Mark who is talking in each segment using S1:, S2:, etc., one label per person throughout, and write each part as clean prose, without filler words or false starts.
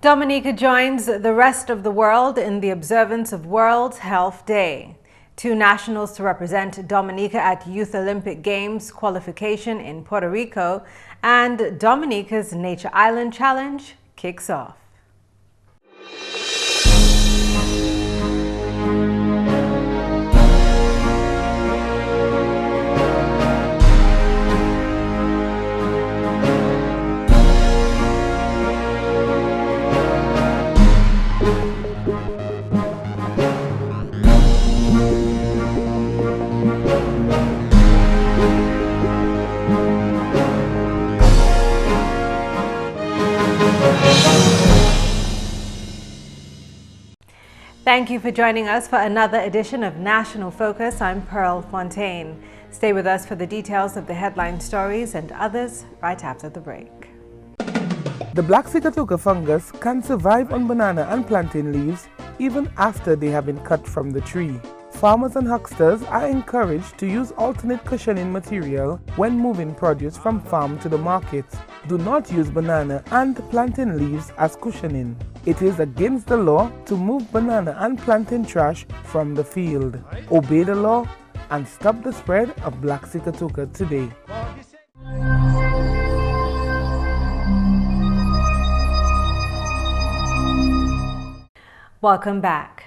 S1: Dominica joins the rest of the world in the observance of World Health Day. 2 nationals to represent Dominica at Youth Olympic Games qualification in Puerto Rico, and Dominica's Nature Island Challenge kicks off. Thank you for joining us for another edition of National Focus. I'm Pearl Fontaine. Stay with us for the details of the headline stories and others right after the break.
S2: The black Sikatoka fungus can survive on banana and plantain leaves even after they have been cut from the tree. Farmers and hucksters are encouraged to use alternate cushioning material when moving produce from farm to the market. Do not use banana and plantain leaves as cushioning. It is against the law to move banana and plantain trash from the field. Obey the law and stop the spread of black Sikatoka today.
S1: Welcome back.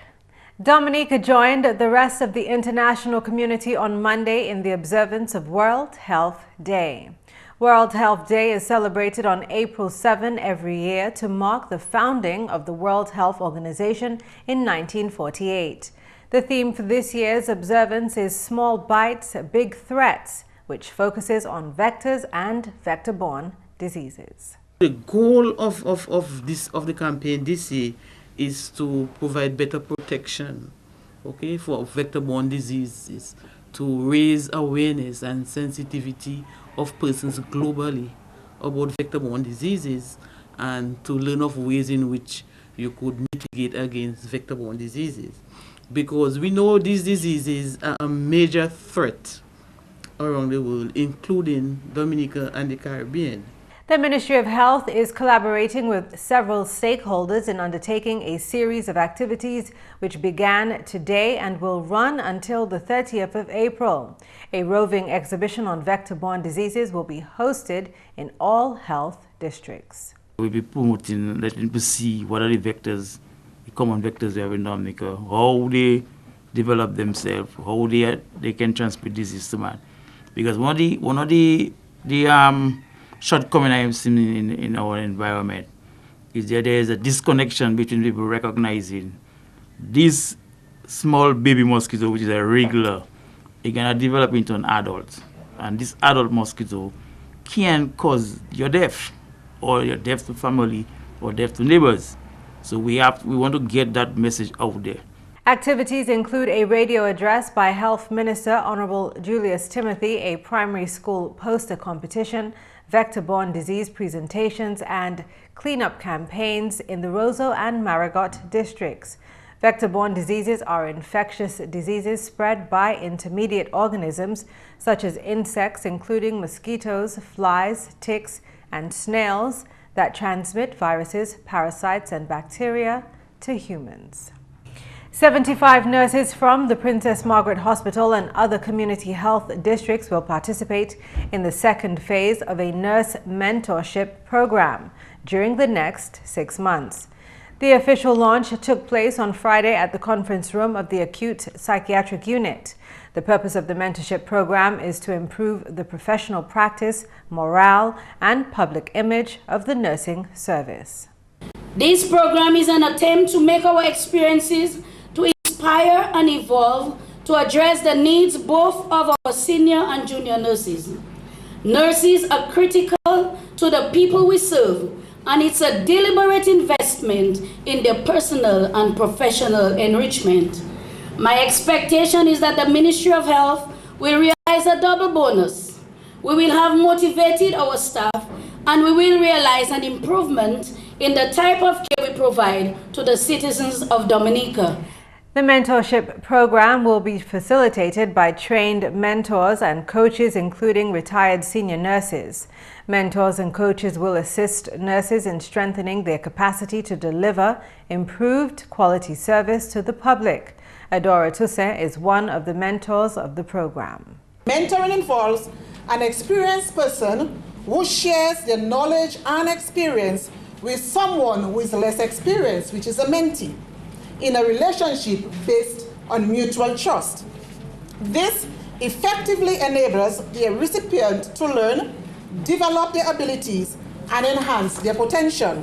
S1: Dominica joined the rest of the international community on Monday in the observance of World Health Day. World Health Day is celebrated on April 7 every year to mark the founding of the World Health Organization in 1948. The theme for this year's observance is Small Bites, Big Threats, which focuses on vectors and vector-borne diseases.
S3: The goal of the campaign this year is to provide better protection, for vector-borne diseases, to raise awareness and sensitivity of persons globally about vector-borne diseases, and to learn of ways in which you could mitigate against vector-borne diseases. Because we know these diseases are a major threat around the world, including Dominica and the Caribbean.
S1: The Ministry of Health is collaborating with several stakeholders in undertaking a series of activities which began today and will run until the 30th of April. A roving exhibition on vector-borne diseases will be hosted in all health districts.
S4: We'll be promoting, letting people see what are the vectors, the common vectors we have in Dominica, how they develop themselves, how they can transmit disease to man. Because one of the shortcoming I have seen in our environment is that there is a disconnection between people recognizing this small baby mosquito, which is a regular, it's gonna develop into an adult, and this adult mosquito can cause your death, or your death to family, or death to neighbors. So we want to get that message out there.
S1: Activities include a radio address by Health Minister Honorable Julius Timothy, a primary school poster competition, vector-borne disease presentations, and cleanup campaigns in the Roseau and Marigot districts. Vector-borne diseases are infectious diseases spread by intermediate organisms such as insects, including mosquitoes, flies, ticks, and snails that transmit viruses, parasites, and bacteria to humans. 75 nurses from the Princess Margaret Hospital and other community health districts will participate in the second phase of a nurse mentorship program during the next 6 months. The official launch took place on Friday at the conference room of the acute psychiatric unit. The purpose of the mentorship program is to improve the professional practice, morale, and public image of the nursing service.
S5: This program is an attempt to make our experiences to inspire and evolve to address the needs both of our senior and junior nurses. Nurses are critical to the people we serve, and it's a deliberate investment in their personal and professional enrichment. My expectation is that the Ministry of Health will realize a double bonus. We will have motivated our staff, and we will realize an improvement in the type of care we provide to the citizens of Dominica.
S1: The mentorship program will be facilitated by trained mentors and coaches, including retired senior nurses. Mentors and coaches will assist nurses in strengthening their capacity to deliver improved quality service to the public. Adora Toussaint is one of the mentors of the program.
S6: Mentoring involves an experienced person who shares their knowledge and experience with someone who is less experienced, which is a mentee, in a relationship based on mutual trust. This effectively enables the recipient to learn, develop their abilities, and enhance their potential.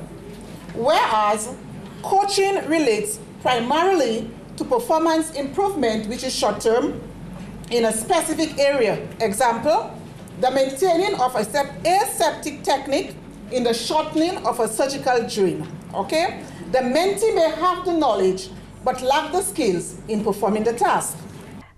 S6: Whereas coaching relates primarily to performance improvement, which is short-term, in a specific area. Example, the maintaining of aseptic technique in the shortening of a surgical drain. Okay? The mentee may have the knowledge but lack the skills in performing the task.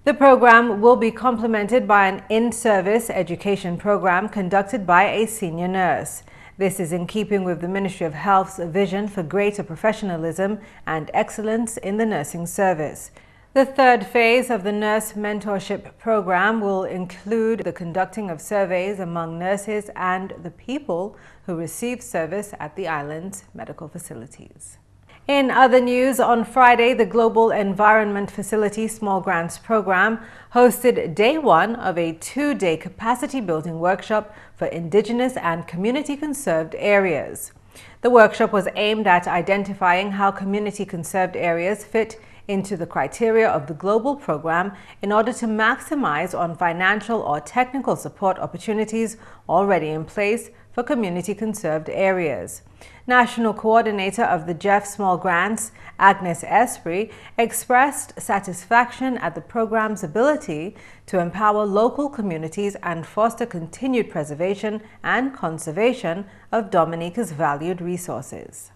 S1: The program will be complemented by an in-service education program conducted by a senior nurse. This is in keeping with the Ministry of Health's vision for greater professionalism and excellence in the nursing service. The third phase of the nurse mentorship program will include the conducting of surveys among nurses and the people who receive service at the island's medical facilities. In other news, on Friday, the Global Environment Facility Small Grants Program hosted day one of a two-day capacity building workshop for Indigenous and community conserved areas. The workshop was aimed at identifying how community conserved areas fit into the criteria of the global program in order to maximize on financial or technical support opportunities already in place for community conserved areas. National Coordinator of the GEF Small Grants, Agnes Esprit, expressed satisfaction at the program's ability to empower local communities and foster continued preservation and conservation of Dominica's valued resources.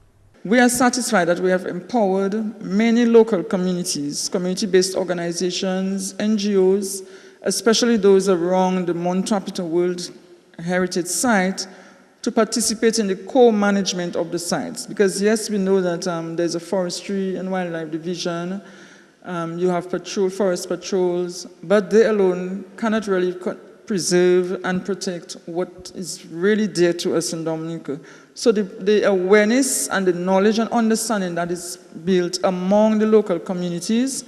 S7: We are satisfied that we have empowered many local communities, community-based organizations, NGOs, especially those around the Mount Trapito World Heritage Site, to participate in the co-management of the sites. Because yes, we know that there's a forestry and wildlife division, you have forest patrols, but they alone cannot really preserve and protect what is really dear to us in Dominica. So the awareness and the knowledge and understanding that is built among the local communities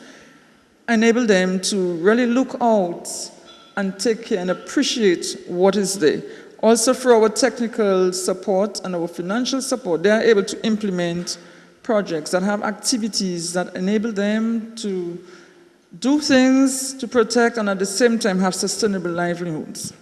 S7: enable them to really look out and take care and appreciate what is there. Also, for our technical support and our financial support, they are able to implement projects that have activities that enable them to do things to protect and at the same time have sustainable livelihoods.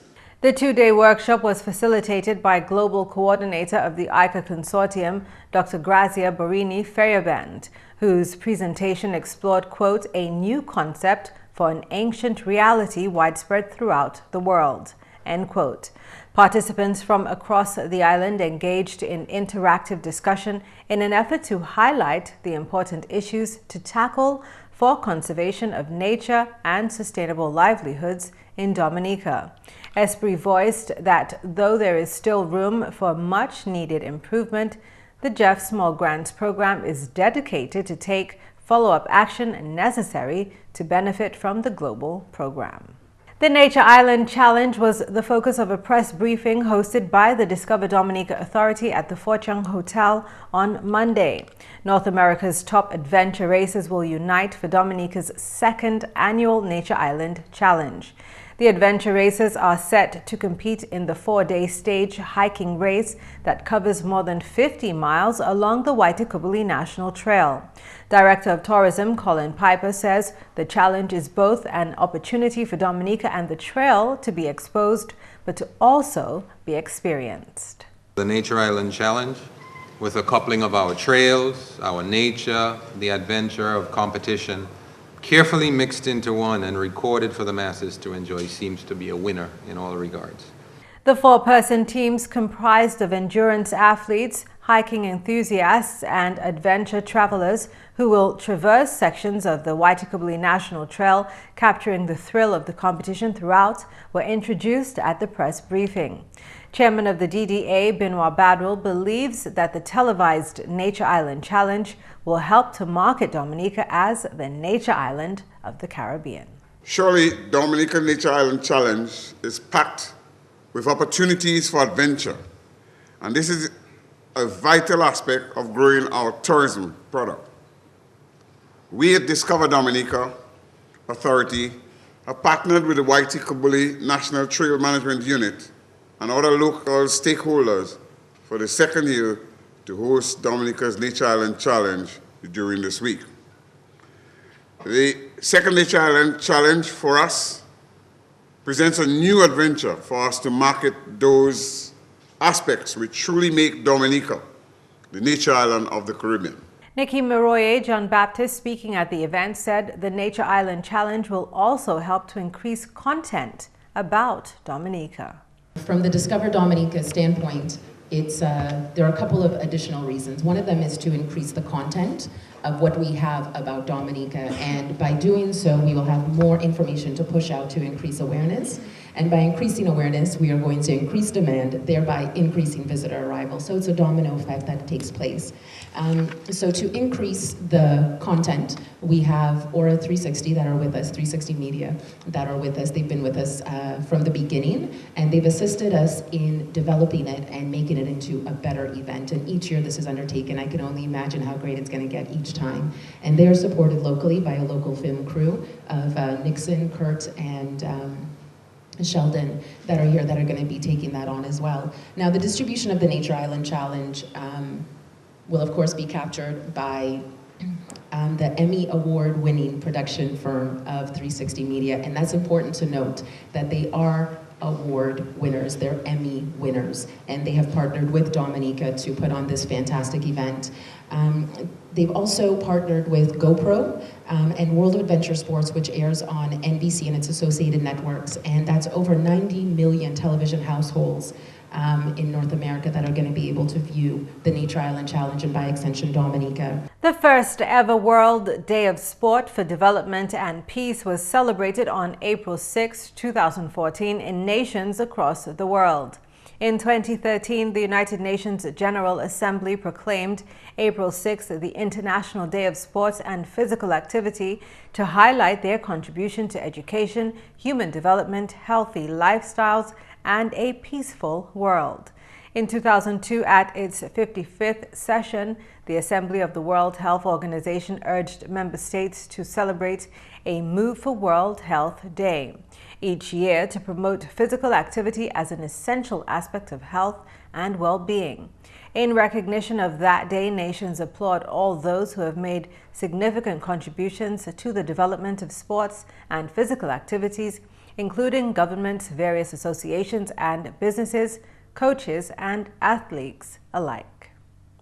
S1: The two-day workshop was facilitated by Global Coordinator of the ICA Consortium, Dr. Grazia Borini Ferriabend, whose presentation explored, quote, a new concept for an ancient reality widespread throughout the world, end quote. Participants from across the island engaged in interactive discussion in an effort to highlight the important issues to tackle for conservation of nature and sustainable livelihoods in Dominica. Esprit voiced that though there is still room for much needed improvement, the GEF Small Grants Program is dedicated to take follow-up action necessary to benefit from the global program. The Nature Island Challenge was the focus of a press briefing hosted by the Discover Dominica Authority at the Fortune Hotel on Monday. North America's top adventure races will unite for Dominica's second annual Nature Island Challenge. The adventure races are set to compete in the 4-day stage hiking race that covers more than 50 miles along the Waitakubuli National Trail. Director of Tourism Colin Piper says the challenge is both an opportunity for Dominica and the trail to be exposed, but to also be experienced.
S8: The Nature Island Challenge, with a coupling of our trails, our nature, the adventure of competition, carefully mixed into one and recorded for the masses to enjoy, seems to be a winner in all regards.
S1: The 4-person teams comprised of endurance athletes, hiking enthusiasts, and adventure travelers who will traverse sections of the Waitakubuli National Trail, capturing the thrill of the competition throughout, were introduced at the press briefing. Chairman of the DDA, Benoit Badwell, believes that the televised Nature Island Challenge will help to market Dominica as the Nature Island of the Caribbean.
S9: Surely, Dominica Nature Island Challenge is packed with opportunities for adventure, and this is a vital aspect of growing our tourism product. We at Discover Dominica Authority have partnered with the Waiti Kabuli National Trail Management Unit and other local stakeholders for the second year to host Dominica's Nature Island Challenge during this week. The second Nature Island Challenge for us presents a new adventure for us to market those aspects which truly make Dominica the Nature Island of the Caribbean.
S1: Nikki Maroye, John Baptist, speaking at the event, said the Nature Island Challenge will also help to increase content about Dominica.
S10: From the Discover Dominica standpoint, there are a couple of additional reasons. One of them is to increase the content of what we have about Dominica, and by doing so, we will have more information to push out to increase awareness. And by increasing awareness, we are going to increase demand, thereby increasing visitor arrival. So it's a domino effect that takes place. So to increase the content, we have Aura 360 that are with us, 360 Media that are with us. They've been with us from the beginning, and they've assisted us in developing it and making it into a better event. And each year this is undertaken. I can only imagine how great it's going to get each time. And they're supported locally by a local film crew of Nixon, Kurt, and Sheldon that are here that are going to be taking that on as well. Now, the distribution of the Nature Island Challenge will of course be captured by the Emmy Award-winning production firm of 360 Media, and that's important to note that they are award winners, they're Emmy winners, and they have partnered with Dominica to put on this fantastic event. They've also partnered with GoPro and World of Adventure Sports, which airs on NBC and its associated networks, and that's over 90 million television households in North America that are going to be able to view the Nature Island Challenge and by extension Dominica.
S1: The first ever World Day of Sport for Development and Peace was celebrated on April 6, 2014 in nations across the world. In 2013, the United Nations General Assembly proclaimed April 6 the International Day of Sports and Physical Activity to highlight their contribution to education, human development, healthy lifestyles, and a peaceful world. In 2002, at its 55th session, the Assembly of the World Health Organization urged member states to celebrate a Move for World Health Day each year to promote physical activity as an essential aspect of health and well-being. In recognition of that day, nations applaud all those who have made significant contributions to the development of sports and physical activities, including governments, various associations and businesses, coaches and athletes alike.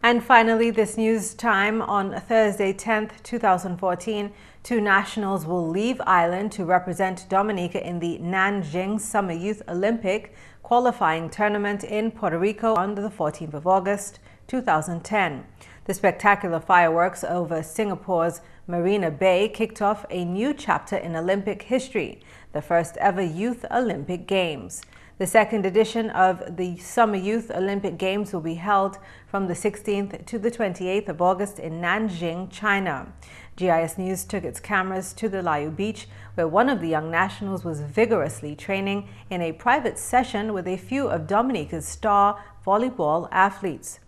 S1: And finally, this news time on Thursday, 10th, 2014, 2 nationals will leave Ireland to represent Dominica in the Nanjing Summer Youth Olympic qualifying tournament in Puerto Rico on the 14th of August, 2010. The spectacular fireworks over Singapore's Marina Bay kicked off a new chapter in Olympic history, the first ever Youth Olympic Games. The second edition of the Summer Youth Olympic Games will be held from the 16th to the 28th of August in Nanjing, China. GIS News took its cameras to the Liu Beach, where one of the young nationals was vigorously training in a private session with a few of Dominica's star volleyball athletes.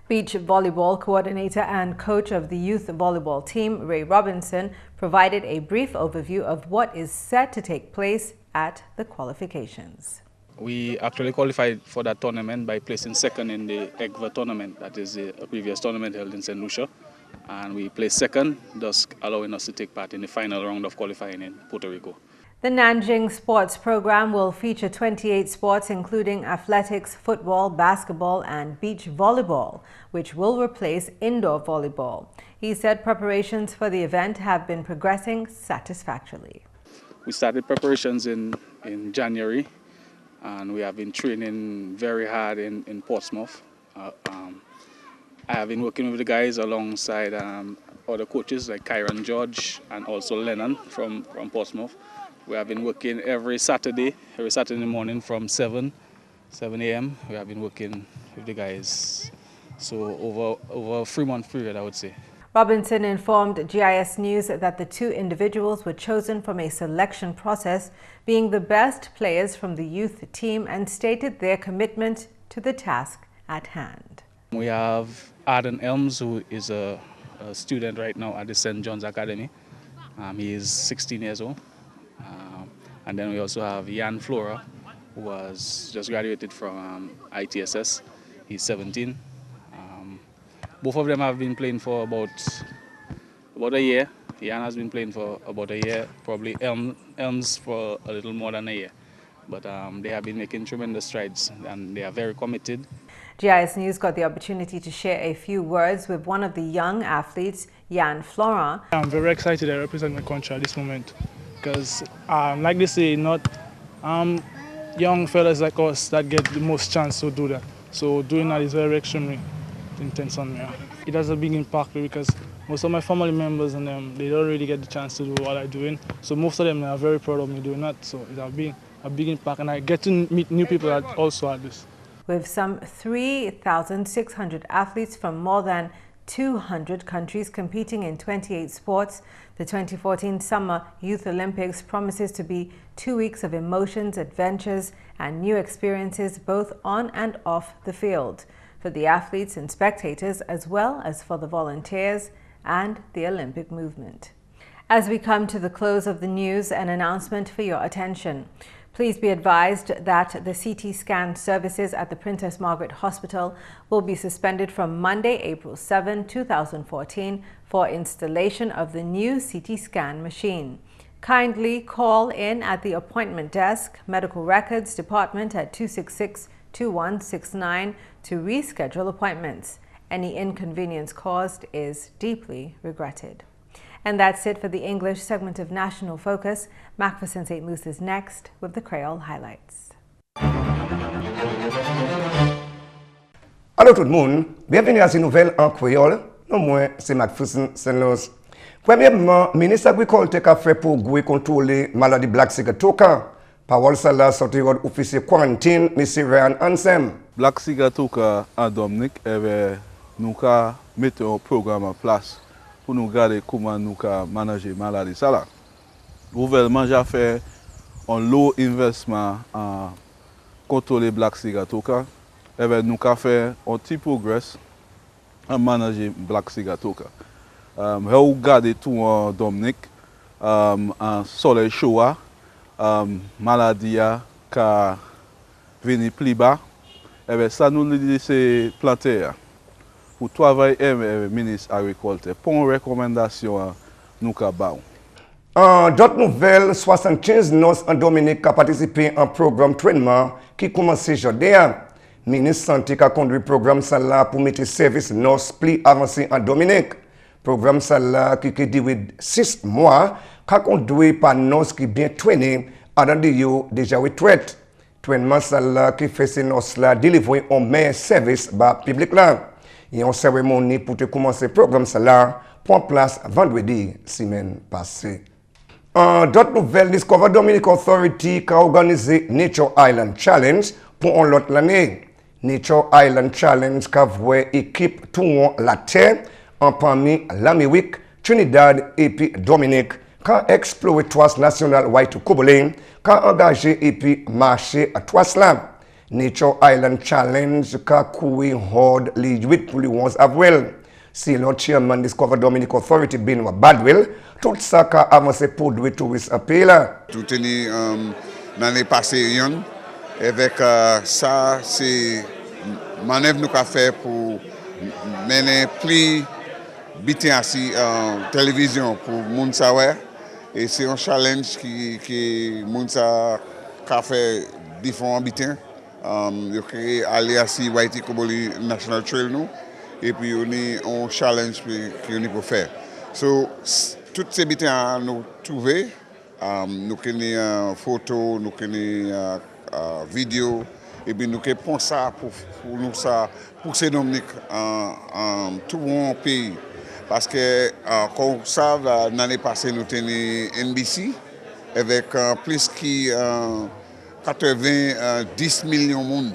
S1: Beach volleyball coordinator and coach of the youth volleyball team, Ray Robinson, provided a brief overview of what is set to take place at the qualifications.
S11: We actually qualified for that tournament by placing second in the EGVA tournament, that is a previous tournament held in St. Lucia. And we placed second, thus allowing us to take part in the final round of qualifying in Puerto Rico.
S1: The Nanjing Sports Program will feature 28 sports, including athletics, football, basketball, and beach volleyball, which will replace indoor volleyball. He said preparations for the event have been progressing satisfactorily.
S11: We started preparations in January, and we have been training very hard in Portsmouth. I have been working with the guys alongside other coaches like Kyron George and also Lennon from Portsmouth. We have been working every Saturday morning from 7 7 a.m. We have been working with the guys. So over a 3-month period, I would say.
S1: Robinson informed GIS News that the 2 individuals were chosen from a selection process, being the best players from the youth team, and stated their commitment to the task at hand.
S11: We have Arden Elms, who is a student right now at the St. John's Academy. He is 16 years old. And then we also have Jan Flora, who was just graduated from ITSS. He's 17. Both of them have been playing for about a year. Jan has been playing for about a year, probably Elms for a little more than a year. But they have been making tremendous strides, and they are very committed.
S1: GIS News got the opportunity to share a few words with one of the young athletes, Jan Flora.
S12: I'm very excited to represent my country at this moment because, like they say, not young fellas like us that get the most chance to do that. So doing that is very extremely intense on me. It has a big impact because most of my family members and them, they don't really get the chance to do what I'm doing. So most of them are very proud of me doing that. So it has been a big impact, and I get to meet new people that also at this.
S1: With some 3,600 athletes from more than 200 countries competing in 28 sports, the 2014 Summer Youth Olympics promises to be 2 weeks of emotions, adventures, and new experiences both on and off the field, for the athletes and spectators, as well as for the volunteers and the Olympic movement. As we come to the close of the news, an announcement for your attention. Please be advised that the CT scan services at the Princess Margaret Hospital will be suspended from Monday, April 7, 2014 for installation of the new CT scan machine. Kindly call in at the appointment desk, Medical Records Department at 266-2169 to reschedule appointments. Any inconvenience caused is deeply regretted. And that's it for the English segment of National Focus. McPherson St. Luce is next with the Creole highlights.
S13: Allô tout le monde, bienvenue à ces nouvelles en créole. Non, moi, c'est McPherson St. Luce. Premièrement, le ministre de l'Agriculture a fait pour contrôler la maladie Black Cigar Toka. Parole ça là sorti de officier quarantine, M. Ryan Ansem.
S14: Black Cigar Toka à Dominique, nous avons mis un programme en place pour nous garder comment nous manager la maladie. Le gouvernement a fait un low investment en contrôler Black Cigar Toka. Nous avons fait un petit progrès en manager Black Cigar Toka. Nous avons gardé tout en Dominique, en soleil chaud, maladie qui a venu plus bas. Ça nous laisse planter. Pour travailler avec le ministre de l'Agriculture, pour une recommandation, nous avons.
S13: En d'autres nouvelles, 75 nurses en Dominique ont participé à un programme de traitement qui commence aujourd'hui. Le ministre de la Santé a conduit le programme pour mettre le service nurse plus avancé en Dominique. Le programme qui dure 6 mois, a conduit par nurses qui bien traînés à déjà retraite. Le traitement qui fait ces nurses délivrer un meilleur service au public. Il y a une cérémonie pour commencer le programme pour place vendredi semaine passée. En d'autres nouvelles, Discover Dominic Authority a organisé Nature Island Challenge pour une autre année. Nature Island Challenge a vu équipe tout la terre en parmi l'Amérique, Trinidad et puis Dominique, qui a exploré trois national white Kobolin, qui a engagé et puis marché à trois slams. Nature Island Challenge qui a couru horde les 8 pour le 11 avril. Si le chairman Discover Dominic Authority Benoit Badwell, tout ça qui a avancé pour les touristes à pays là.
S9: Tout est l'année passée, avec ça, c'est manœuvre nous avons fait pour mener plus bitin assis en télévision pour Mounsawer. Et c'est un challenge qui Mounsa a fait différents bitins. Yo créé aller assis Whitey Koboli National Trail nous et puis on est un challenge que nous pour faire. So toutes ces bitins nous trouver nous connais photo, nous connais vidéo et puis nous connais ça pour nous ça pour ces Dominique en tout mon pays parce que comme ça l'année passée nous tenons NBC avec plus qui 10 millions de monde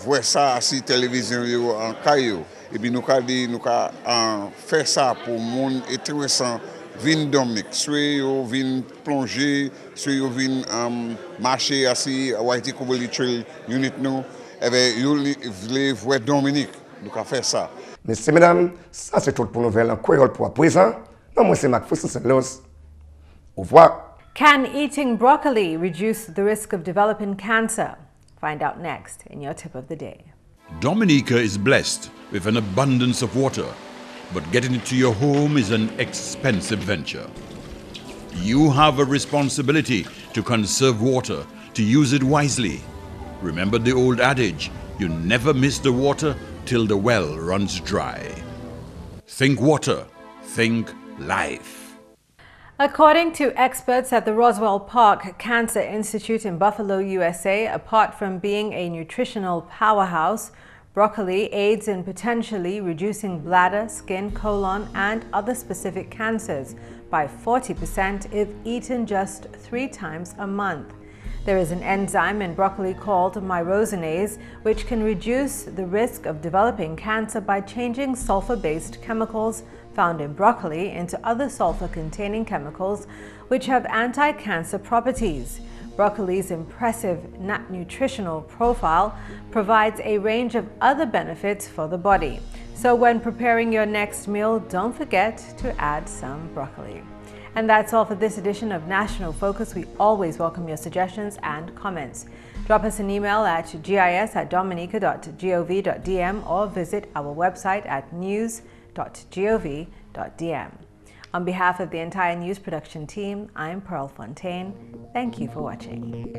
S9: voient ça sur la télévision en caillou. Et puis nous avons fait ça pour le monde intéressant. Vin Dominique, soit ils viennent plonger, soit ils viennent marcher assis à Whitey Coverly Trail Unit nous, et bien ils veulent voir Dominique, nous avons fait ça.
S13: Messieurs, mesdames, ça c'est tout pour nouvelle en créole pour à présent. Moi c'est McPherson, Luce. Au revoir.
S1: Can eating broccoli reduce the risk of developing cancer? Find out next in your tip of the day.
S15: Dominica is blessed with an abundance of water, but getting it to your home is an expensive venture. You have a responsibility to conserve water, to use it wisely. Remember the old adage, you never miss the water till the well runs dry. Think water, think life.
S1: According to experts at the Roswell Park Cancer Institute in Buffalo, USA, apart from being a nutritional powerhouse, broccoli aids in potentially reducing bladder, skin, colon, and other specific cancers by 40% if eaten just 3 times a month. There is an enzyme in broccoli called myrosinase, which can reduce the risk of developing cancer by changing sulfur-based chemicals found in broccoli into other sulfur-containing chemicals which have anti-cancer properties. Broccoli's impressive nutritional profile provides a range of other benefits for the body. So when preparing your next meal, don't forget to add some broccoli. And that's all for this edition of National Focus. We always welcome your suggestions and comments. Drop us an email at gis@dominica.gov.dm or visit our website at news.gov.dm. On behalf of the entire news production team, I'm Pearl Fontaine. Thank you for watching.